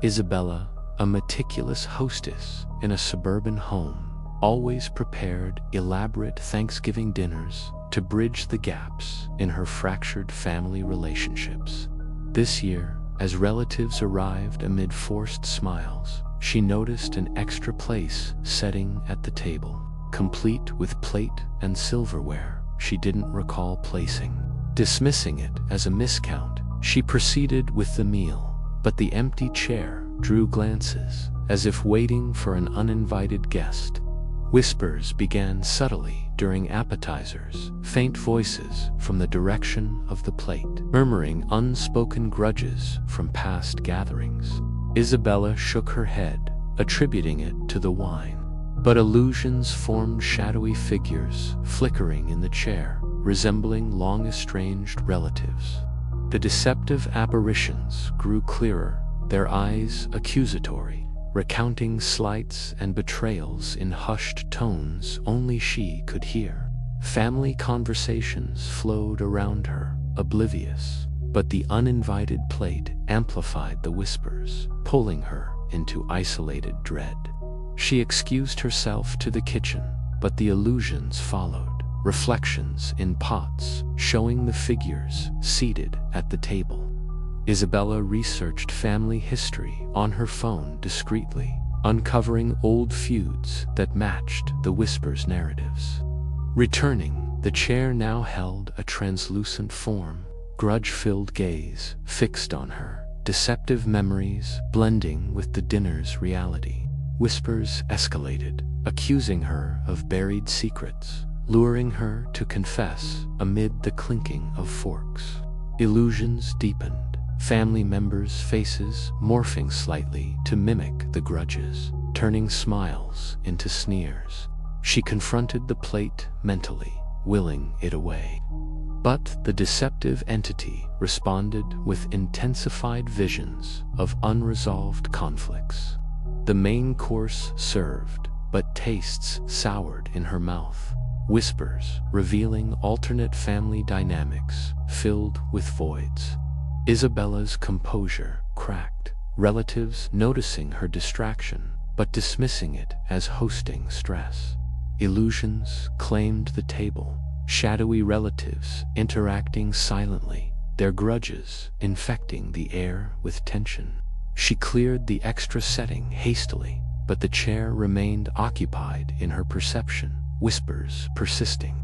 Isabella, a meticulous hostess in a suburban home, always prepared elaborate Thanksgiving dinners to bridge the gaps in her fractured family relationships. This year, as relatives arrived amid forced smiles, she noticed an extra place setting at the table, complete with plate and silverware she didn't recall placing. Dismissing it as a miscount, she proceeded with the meal, but the empty chair drew glances, as if waiting for an uninvited guest. Whispers began subtly during appetizers, faint voices from the direction of the plate, murmuring unspoken grudges from past gatherings. Isabella shook her head, attributing it to the wine. But illusions formed shadowy figures flickering in the chair, resembling long-estranged relatives. The deceptive apparitions grew clearer, their eyes accusatory, recounting slights and betrayals in hushed tones only she could hear. Family conversations flowed around her, oblivious, but the uninvited plate amplified the whispers, pulling her into isolated dread. She excused herself to the kitchen, but the illusions followed, reflections in pots showing the figures seated at the table. Isabella researched family history on her phone discreetly, uncovering old feuds that matched the whispers' narratives. Returning, the chair now held a translucent form, grudge-filled gaze fixed on her, deceptive memories blending with the dinner's reality. Whispers escalated, accusing her of buried secrets, luring her to confess amid the clinking of forks. Illusions deepened, family members' faces morphing slightly to mimic the grudges, turning smiles into sneers. She confronted the plate mentally, willing it away. But the deceptive entity responded with intensified visions of unresolved conflicts. The main course served, but tastes soured in her mouth. Whispers revealing alternate family dynamics filled with voids. Isabella's composure cracked, relatives noticing her distraction, but dismissing it as hosting stress. Illusions claimed the table, shadowy relatives interacting silently, their grudges infecting the air with tension. She cleared the extra setting hastily, but the chair remained occupied in her perception, whispers persisting.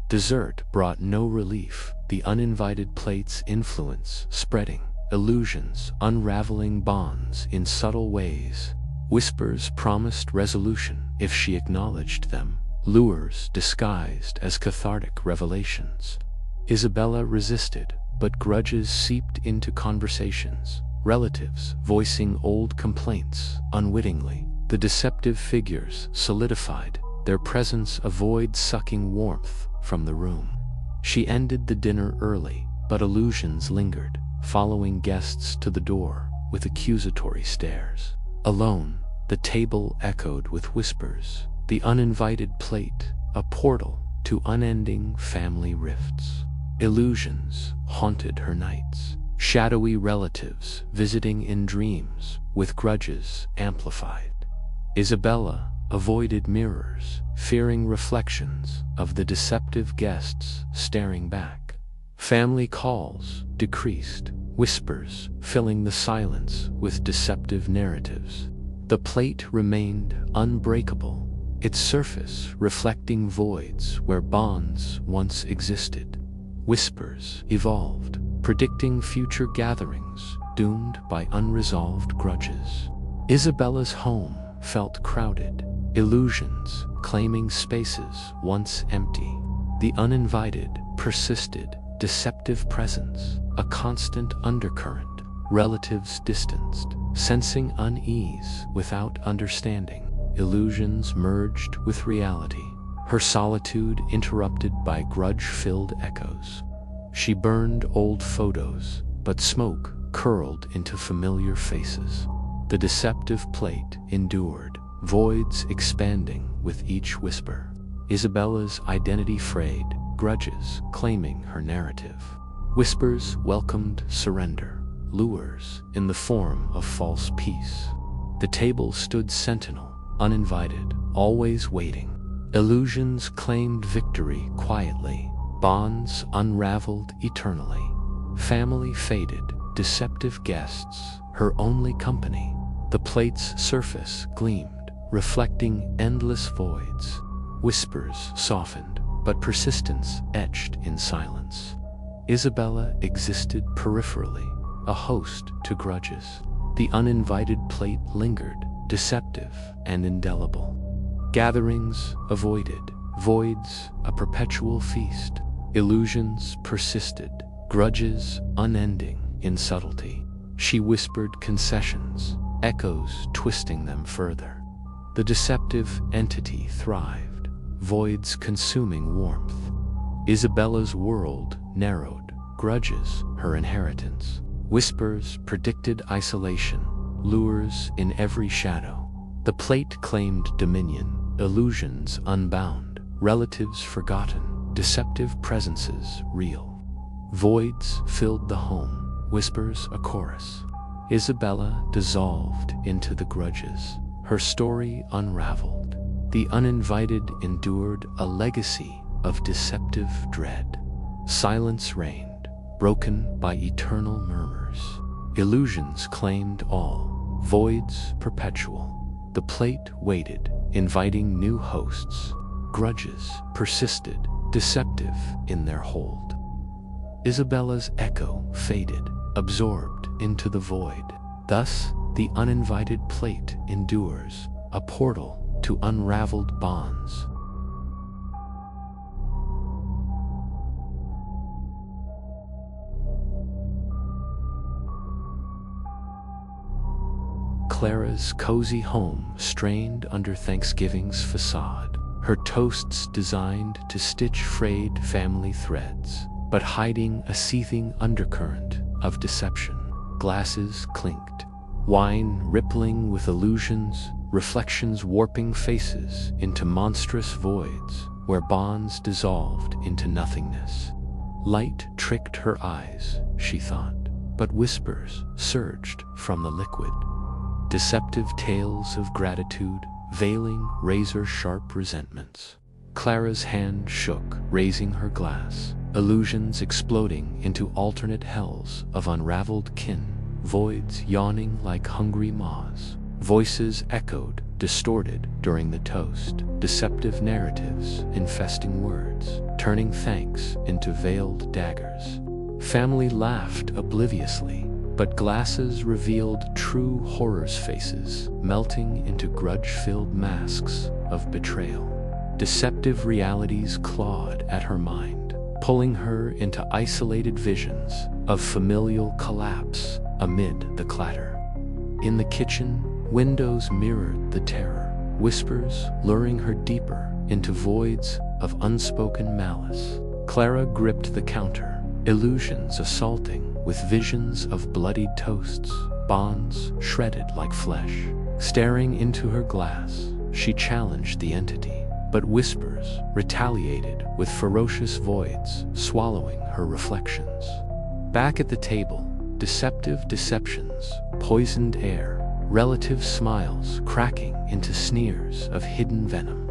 Dessert brought no relief, the uninvited plate's influence spreading, illusions unraveling bonds in subtle ways. Whispers promised resolution if she acknowledged them, lures disguised as cathartic revelations. Isabella resisted, but grudges seeped into conversations, relatives voicing old complaints unwittingly. The deceptive figures solidified, their presence a void sucking warmth from the room. She ended the dinner early, but illusions lingered, following guests to the door with accusatory stares. Alone, the table echoed with whispers, the uninvited plate a portal to unending family rifts. Illusions haunted her nights, shadowy relatives visiting in dreams with grudges amplified. Isabella avoided mirrors, fearing reflections of the deceptive guests staring back. Family calls decreased, whispers filling the silence with deceptive narratives. The plate remained unbreakable, its surface reflecting voids where bonds once existed. Whispers evolved, predicting future gatherings doomed by unresolved grudges. Isabella's home felt crowded, illusions claiming spaces once empty. The uninvited persisted, deceptive presence, a constant undercurrent, relatives distanced, sensing unease without understanding. Illusions merged with reality, her solitude interrupted by grudge-filled echoes. She burned old photos, but smoke curled into familiar faces. The deceptive plate endured, voids expanding with each whisper. Isabella's identity frayed, grudges claiming her narrative. Whispers welcomed surrender, lures in the form of false peace. The table stood sentinel, uninvited, always waiting. Illusions claimed victory quietly, bonds unraveled eternally. Family faded, deceptive guests, her only company. The plate's surface gleamed, reflecting endless voids. Whispers softened, but persistence etched in silence. Isabella existed peripherally, a host to grudges. The uninvited plate lingered, deceptive and indelible. Gatherings avoided, voids a perpetual feast. Illusions persisted, grudges unending in subtlety. She whispered concessions, echoes twisting them further. The deceptive entity thrived, voids consuming warmth. Isabella's world narrowed, grudges her inheritance. Whispers predicted isolation, lures in every shadow. The plate claimed dominion, illusions unbound, relatives forgotten, deceptive presences real. Voids filled the home, whispers a chorus. Isabella dissolved into the grudges, her story unraveled. The uninvited endured a legacy of deceptive dread. Silence reigned, broken by eternal murmurs. Illusions claimed all, voids perpetual. The plate waited, inviting new hosts. Grudges persisted, deceptive in their hold. Isabella's echo faded, absorbed into the void. Thus, the uninvited plate endures, a portal to unraveled bonds. Clara's cozy home strained under Thanksgiving's facade, her toasts designed to stitch frayed family threads, but hiding a seething undercurrent of deception. Glasses clinked, wine rippling with illusions, reflections warping faces into monstrous voids where bonds dissolved into nothingness. Light tricked her eyes, she thought, but whispers surged from the liquid. Deceptive tales of gratitude, veiling razor-sharp resentments. Clara's hand shook, raising her glass, illusions exploding into alternate hells of unraveled kin, voids yawning like hungry maws. Voices echoed, distorted during the toast, deceptive narratives infesting words, turning thanks into veiled daggers. Family laughed obliviously, but glasses revealed true horror's faces, melting into grudge-filled masks of betrayal. Deceptive realities clawed at her mind, pulling her into isolated visions of familial collapse amid the clatter. In the kitchen, windows mirrored the terror, whispers luring her deeper into voids of unspoken malice. Clara gripped the counter, illusions assaulting with visions of bloodied toasts, bonds shredded like flesh. Staring into her glass, she challenged the entity, but whispers retaliated with ferocious voids, swallowing her reflections. Back at the table, deceptive deceptions, poisoned air, relative smiles cracking into sneers of hidden venom.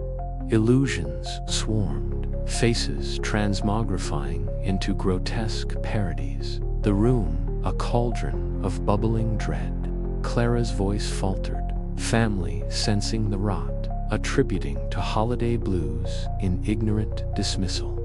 Illusions swarmed, faces transmogrifying into grotesque parodies. The room, a cauldron of bubbling dread. Clara's voice faltered, family sensing the rot, attributing to holiday blues in ignorant dismissal.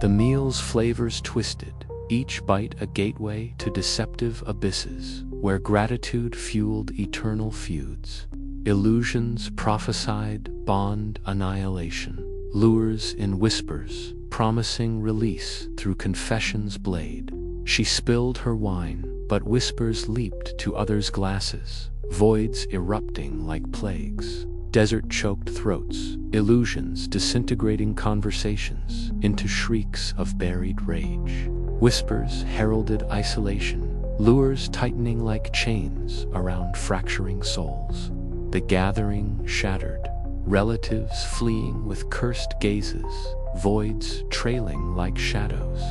The meal's flavors twisted, each bite a gateway to deceptive abysses, where gratitude fueled eternal feuds. Illusions prophesied bond annihilation, lures in whispers, promising release through confession's blade. She spilled her wine, but whispers leaped to others' glasses, voids erupting like plagues. Desert-choked throats, illusions disintegrating conversations into shrieks of buried rage. Whispers heralded isolation, lures tightening like chains around fracturing souls. The gathering shattered, relatives fleeing with cursed gazes, voids trailing like shadows.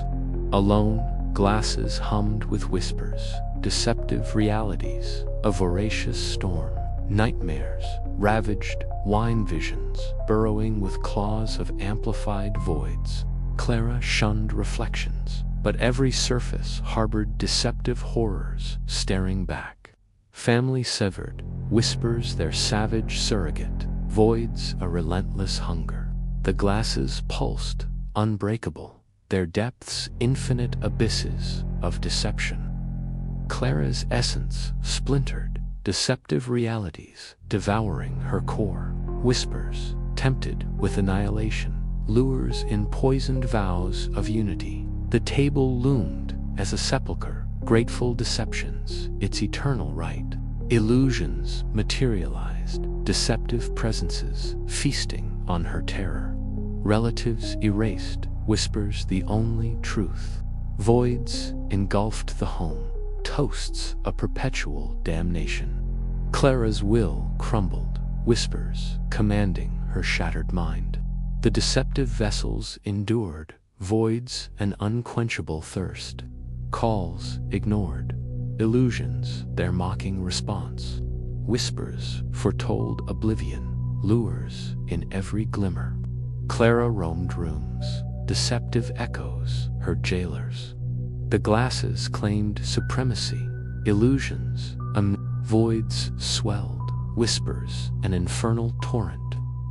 Alone, glasses hummed with whispers, deceptive realities, a voracious storm, nightmares, ravaged wine visions, burrowing with claws of amplified voids. Clara shunned reflections, but every surface harbored deceptive horrors staring back. Family severed, whispers their savage surrogate, voids a relentless hunger. The glasses pulsed, unbreakable, their depths infinite abysses of deception. Clara's essence splintered, deceptive realities devouring her core. Whispers, tempted with annihilation, lures in poisoned vows of unity. The table loomed as a sepulchre, grateful deceptions, its eternal right. Illusions materialized, deceptive presences feasting on her terror. Relatives erased, whispers the only truth. Voids engulfed the home, toasts a perpetual damnation. Clara's will crumbled, whispers commanding her shattered mind. The deceptive vessels endured, voids an unquenchable thirst. Calls ignored, illusions their mocking response. Whispers foretold oblivion, lures in every glimmer. Clara roamed rooms, deceptive echoes her jailers. The glasses claimed supremacy, illusions, voids swelled, whispers an infernal torrent.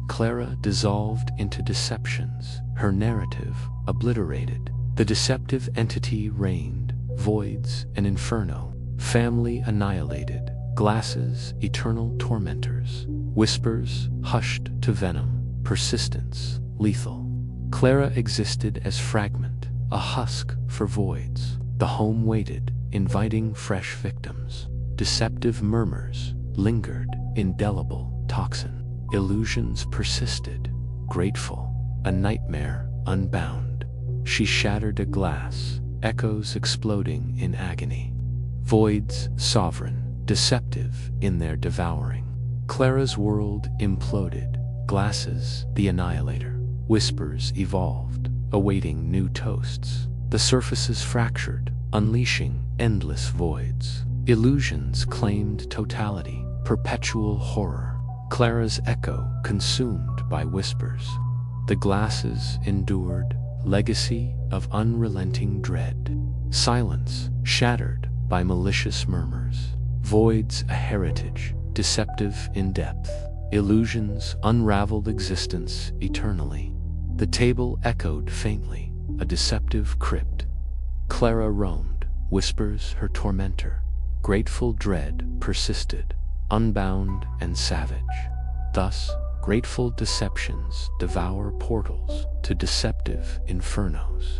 Clara dissolved into deceptions, her narrative obliterated. The deceptive entity reigned, voids an inferno, family annihilated, glasses eternal tormentors, whispers hushed to venom, persistence lethal. Clara existed as fragment, a husk for voids. The home waited, inviting fresh victims. Deceptive murmurs lingered, indelible toxin. Illusions persisted, grateful, a nightmare unbound. She shattered a glass, echoes exploding in agony. Voids sovereign, deceptive in their devouring. Clara's world imploded, glasses the annihilator. Whispers evolved, awaiting new toasts. The surfaces fractured, unleashing endless voids. Illusions claimed totality, perpetual horror. Clara's echo consumed by whispers. The glasses endured, legacy of unrelenting dread. Silence shattered by malicious murmurs. Voids a heritage, deceptive in depth. Illusions unraveled existence eternally. The table echoed faintly, a deceptive crypt. Clara roamed, whispers her tormentor. Grateful dread persisted, unbound and savage. Thus, grateful deceptions devour portals to deceptive infernos.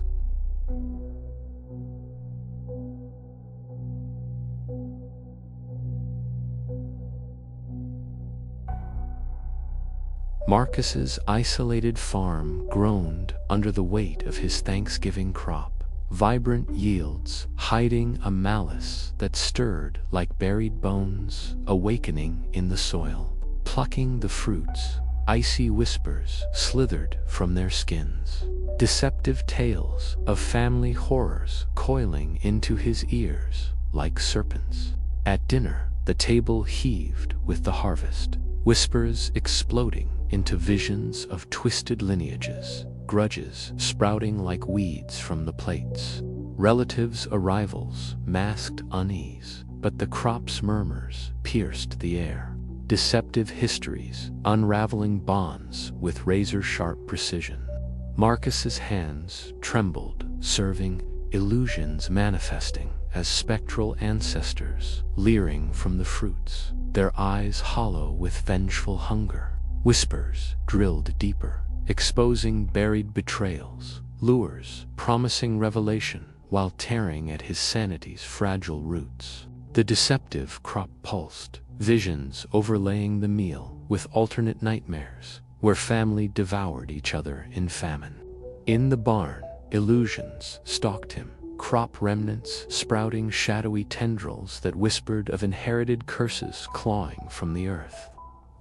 Marcus's isolated farm groaned under the weight of his Thanksgiving crop. Vibrant yields hiding a malice that stirred like buried bones awakening in the soil. Plucking the fruits, icy whispers slithered from their skins. Deceptive tales of family horrors coiling into his ears like serpents. At dinner, the table heaved with the harvest, whispers exploding into visions of twisted lineages. Grudges sprouting like weeds from the plates. Relatives' arrivals masked unease, but the crop's murmurs pierced the air. Deceptive histories unraveling bonds with razor-sharp precision. Marcus's hands trembled, serving illusions manifesting as spectral ancestors leering from the fruits, their eyes hollow with vengeful hunger. Whispers drilled deeper, exposing buried betrayals, lures promising revelation while tearing at his sanity's fragile roots. The deceptive crop pulsed, visions overlaying the meal with alternate nightmares, where family devoured each other in famine. In the barn, illusions stalked him, crop remnants sprouting shadowy tendrils that whispered of inherited curses clawing from the earth.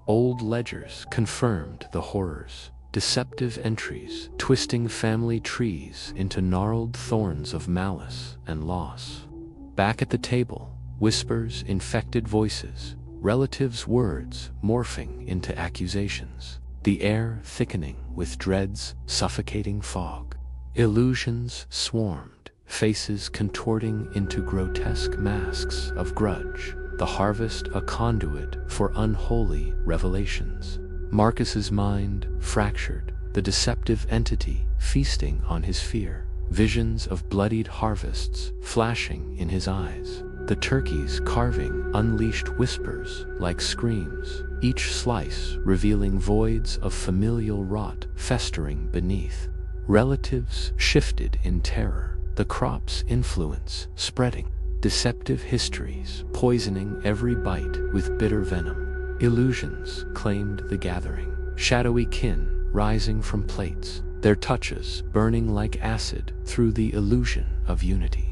Old ledgers confirmed the horrors, deceptive entries twisting family trees into gnarled thorns of malice and loss. Back at the table, whispers infected voices, relatives' words morphing into accusations, the air thickening with dread's suffocating fog. Illusions swarmed, faces contorting into grotesque masks of grudge, the harvest a conduit for unholy revelations. Marcus's mind fractured, the deceptive entity feasting on his fear, visions of bloodied harvests flashing in his eyes. The turkeys carving unleashed whispers like screams, each slice revealing voids of familial rot festering beneath. Relatives shifted in terror, the crop's influence spreading, deceptive histories poisoning every bite with bitter venom. Illusions claimed the gathering, shadowy kin rising from plates, their touches burning like acid through the illusion of unity.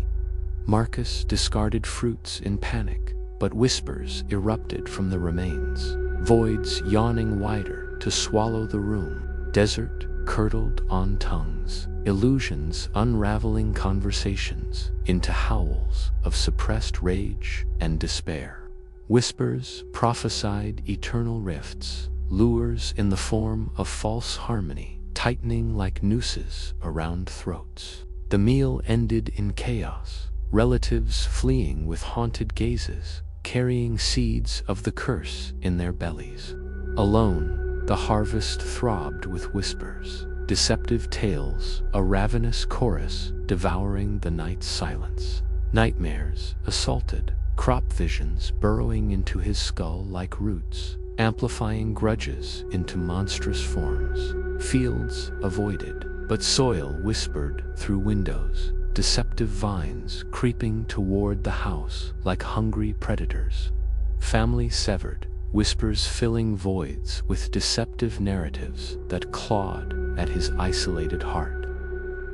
Marcus discarded fruits in panic, but whispers erupted from the remains, voids yawning wider to swallow the room, desert curdled on tongues, illusions unraveling conversations into howls of suppressed rage and despair. Whispers prophesied eternal rifts, lures in the form of false harmony, tightening like nooses around throats. The meal ended in chaos, relatives fleeing with haunted gazes, carrying seeds of the curse in their bellies. Alone, the harvest throbbed with whispers, deceptive tales, a ravenous chorus devouring the night's silence. Nightmares assaulted, crop visions burrowing into his skull like roots, amplifying grudges into monstrous forms. Fields avoided, but soil whispered through windows, deceptive vines creeping toward the house like hungry predators. Family severed, whispers filling voids with deceptive narratives that clawed at his isolated heart.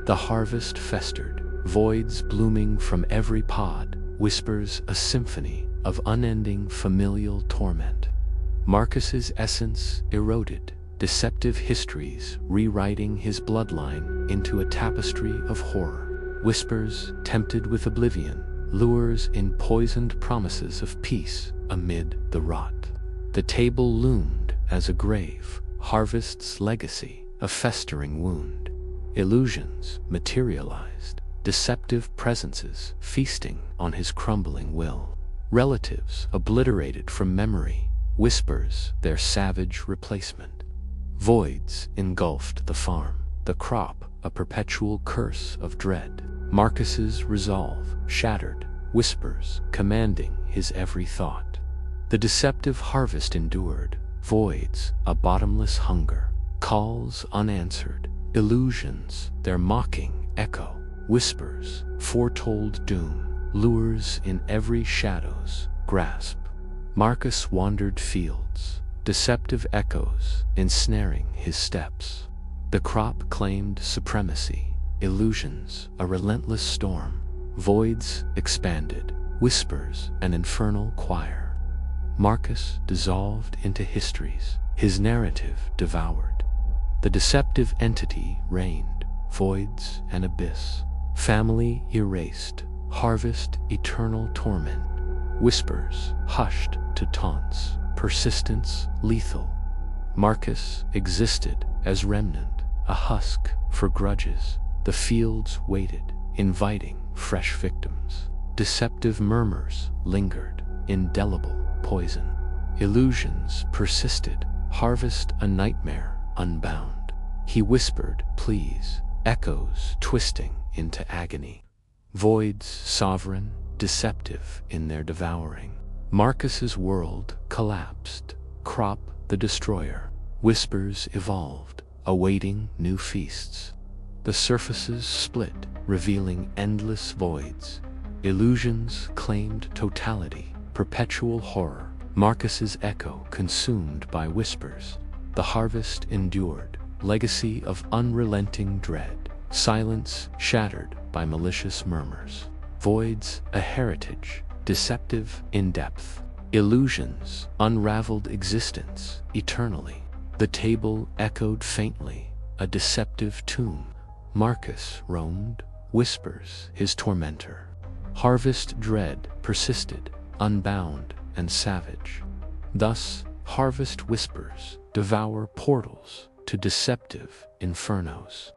The harvest festered, voids blooming from every pod, whispers a symphony of unending familial torment. Marcus's essence eroded, deceptive histories rewriting his bloodline into a tapestry of horror. Whispers tempted with oblivion, lures in poisoned promises of peace amid the rot. The table loomed as a grave, harvest's legacy, a festering wound. Illusions materialized, deceptive presences feasting on his crumbling will. Relatives obliterated from memory, whispers their savage replacement. Voids engulfed the farm, the crop a perpetual curse of dread. Marcus's resolve shattered, whispers commanding his every thought. The deceptive harvest endured, voids a bottomless hunger, calls unanswered, illusions their mocking echo, whispers foretold doom, lures in every shadow's grasp. Marcus wandered fields, deceptive echoes ensnaring his steps. The crop claimed supremacy, illusions a relentless storm, voids expanded, whispers an infernal choir. Marcus dissolved into histories, his narrative devoured. The deceptive entity reigned, voids an abyss, family erased, harvest eternal torment, whispers hushed to taunts, persistence lethal. Marcus existed as remnant, a husk for grudges. The fields waited, inviting fresh victims. Deceptive murmurs lingered, indelible poison. Illusions persisted, harvest a nightmare unbound. He whispered pleas, echoes twisting into agony. Voids sovereign, deceptive in their devouring. Marcus's world collapsed, crop the destroyer. Whispers evolved, awaiting new feasts. The surfaces split, revealing endless voids. Illusions claimed totality, perpetual horror. Marcus's echo consumed by whispers. The harvest endured, legacy of unrelenting dread. Silence shattered by malicious murmurs. Voids a heritage, deceptive in depth. Illusions unraveled existence eternally. The table echoed faintly, a deceptive tomb. Marcus roamed, whispers his tormentor. Harvest dread persisted, unbound and savage. Thus, harvest whispers devour portals to deceptive infernos.